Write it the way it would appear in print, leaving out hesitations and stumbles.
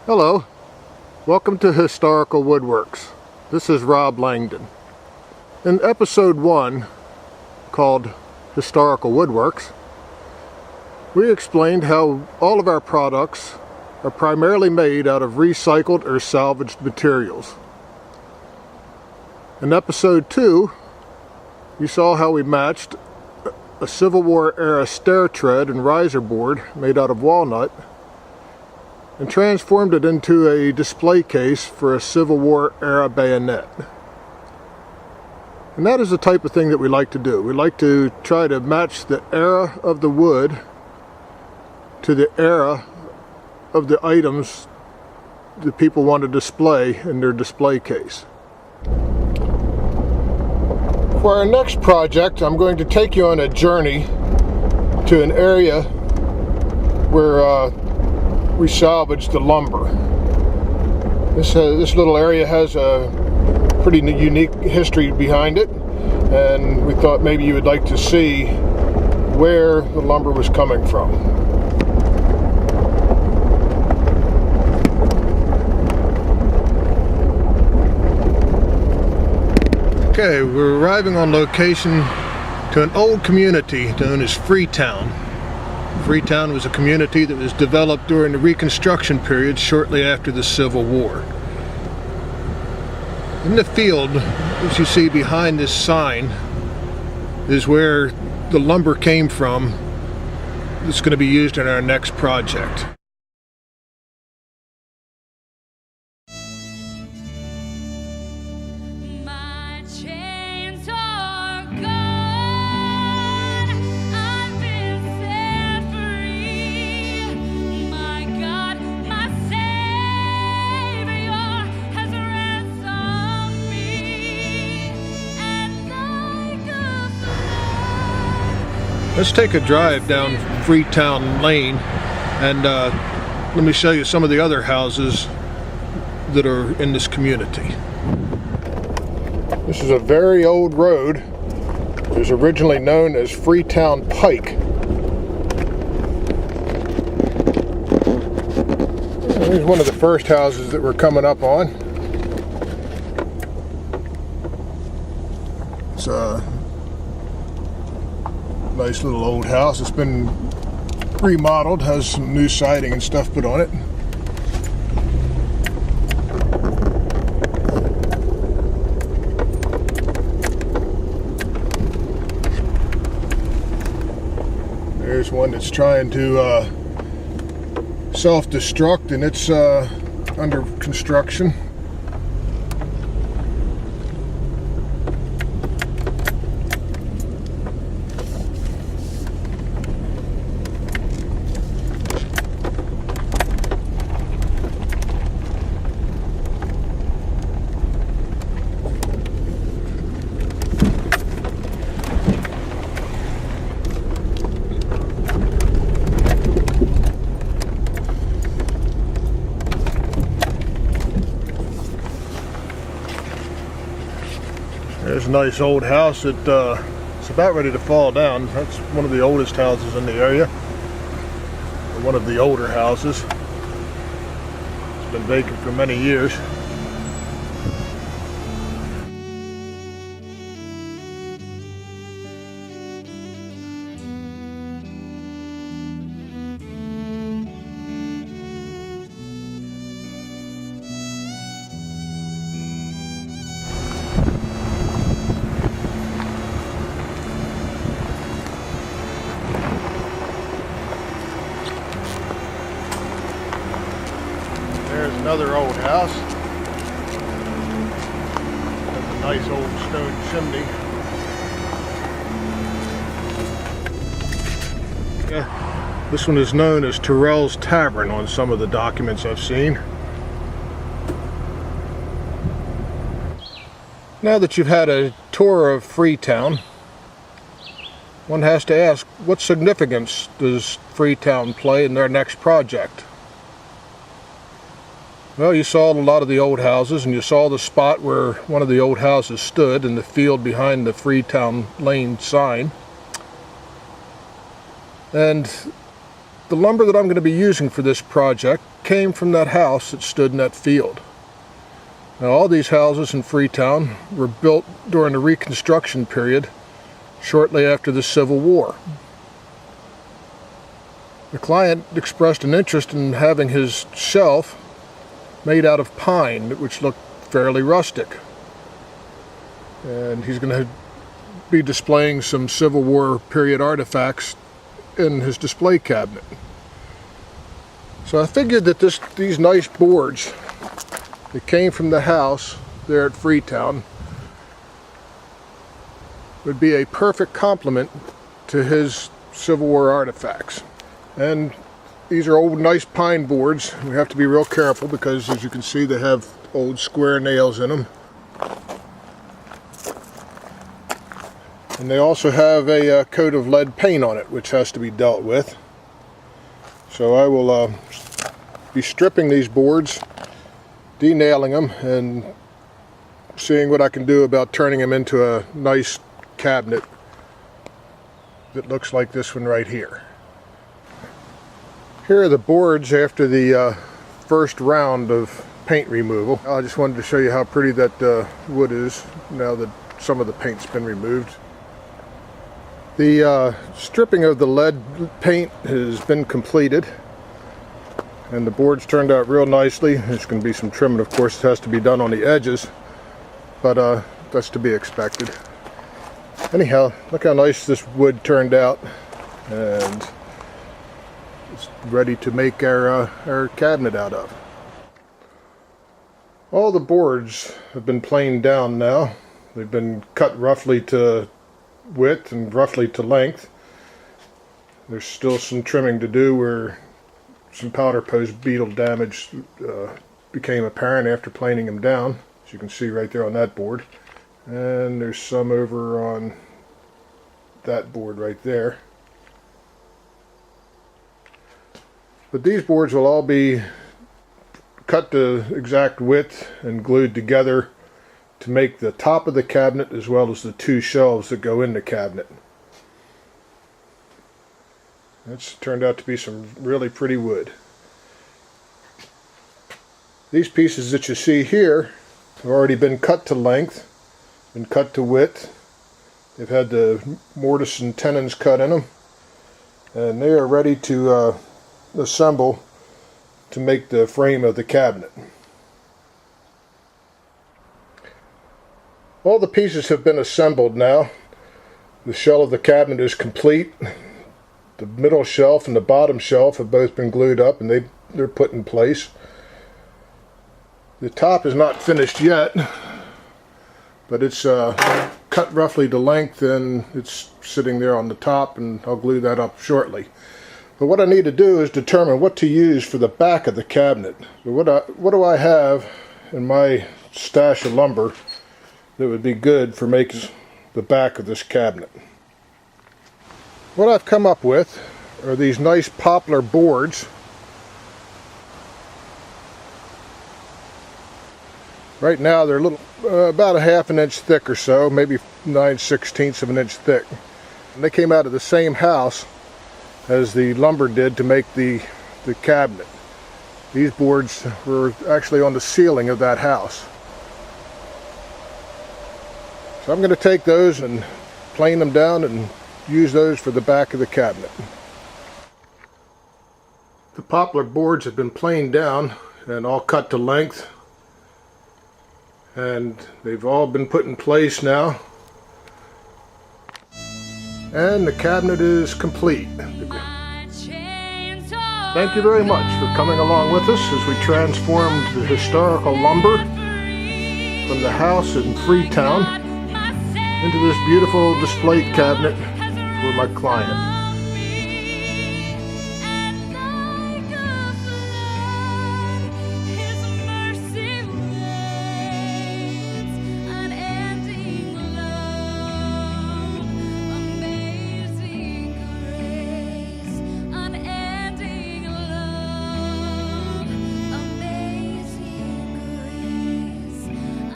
Hello, welcome to Historical Woodworks. This is Rob Langdon. In episode 1, called Historical Woodworks, we explained how all of our products are primarily made out of recycled or salvaged materials. In episode 2, you saw how we matched a Civil War era stair tread and riser board made out of walnut and transformed it into a display case for a Civil War era bayonet. And that is the type of thing that we like to do. We like to try to match the era of the wood to the era of the items that people want to display in their display case. For our next project, I'm going to take you on a journey to an area where we salvaged the lumber. This little area has a pretty unique history behind it, and we thought maybe you would like to see where the lumber was coming from. Okay, we're arriving on location to an old community known as Freetown. Freetown was a community that was developed during the Reconstruction period shortly after the Civil War. In the field, as you see behind this sign, is where the lumber came from that's going to be used in our next project. Let's take a drive down Freetown Lane and let me show you some of the other houses that are in this community. This is a very old road. It was originally known as Freetown Pike. Here's one of the first houses that we're coming up on. It's a nice little old house. It's been remodeled, has some new siding and stuff put on it. There's one that's trying to self-destruct, and it's under construction. There's a nice old house that it's about ready to fall down. That's one of the oldest houses in the area, or one of the older houses. It's been vacant for many years. There's another old house. That's a nice old stone chimney. Yeah, this one is known as Terrell's Tavern on some of the documents I've seen. Now that you've had a tour of Freetown, one has to ask, what significance does Freetown play in their next project? Well, you saw a lot of the old houses, and you saw the spot where one of the old houses stood in the field behind the Freetown Lane sign. And The lumber that I'm going to be using for this project came from that house that stood in that field. Now, all these houses in Freetown were built during the Reconstruction period, shortly after the Civil War. The client expressed an interest in having his shelf made out of pine, which looked fairly rustic. And he's going to be displaying some Civil War period artifacts in his display cabinet. So I figured that these nice boards that came from the house there at Freetown would be a perfect complement to his Civil War artifacts. And these are old nice pine boards. We have to be real careful because, as you can see, they have old square nails in them. And they also have a coat of lead paint on it, which has to be dealt with. So I will be stripping these boards, denailing them, and seeing what I can do about turning them into a nice cabinet that looks like this one right here. Here are the boards after the first round of paint removal. I just wanted to show you how pretty that wood is now that some of the paint's been removed. The stripping of the lead paint has been completed, and the boards turned out real nicely. There's going to be some trimming, of course, it has to be done on the edges, but that's to be expected. Anyhow, look how nice this wood turned out, and it's ready to make our cabinet out of. All the boards have been planed down now. They've been cut roughly to width and roughly to length. There's still some trimming to do where some powder post beetle damage became apparent after planing them down, as you can see right there on that board. And there's some over on that board right there. But these boards will all be cut to exact width and glued together to make the top of the cabinet as well as the two shelves that go in the cabinet. That's turned out to be some really pretty wood. These pieces that you see here have already been cut to length and cut to width. They've had the mortise and tenons cut in them, and they are ready to assemble to make the frame of the cabinet. All the pieces have been assembled now. The shell of the cabinet is complete. The middle shelf and the bottom shelf have both been glued up, and they're put in place. The top is not finished yet, but it's cut roughly to length, and it's sitting there on the top, and I'll glue that up shortly. But what I need to do is determine what to use for the back of the cabinet. So what do I have in my stash of lumber that would be good for making the back of this cabinet? What I've come up with are these nice poplar boards. Right now they're about a half an inch thick or so, maybe 9/16 of an inch thick. And they came out of the same house as the lumber did to make the cabinet. These boards were actually on the ceiling of that house. So I'm going to take those and plane them down and use those for the back of the cabinet. The poplar boards have been planed down and all cut to length, and they've all been put in place now, and the cabinet is complete. Thank you very much for coming along with us as we transformed the historical lumber from the house in Freetown into this beautiful display cabinet for my client.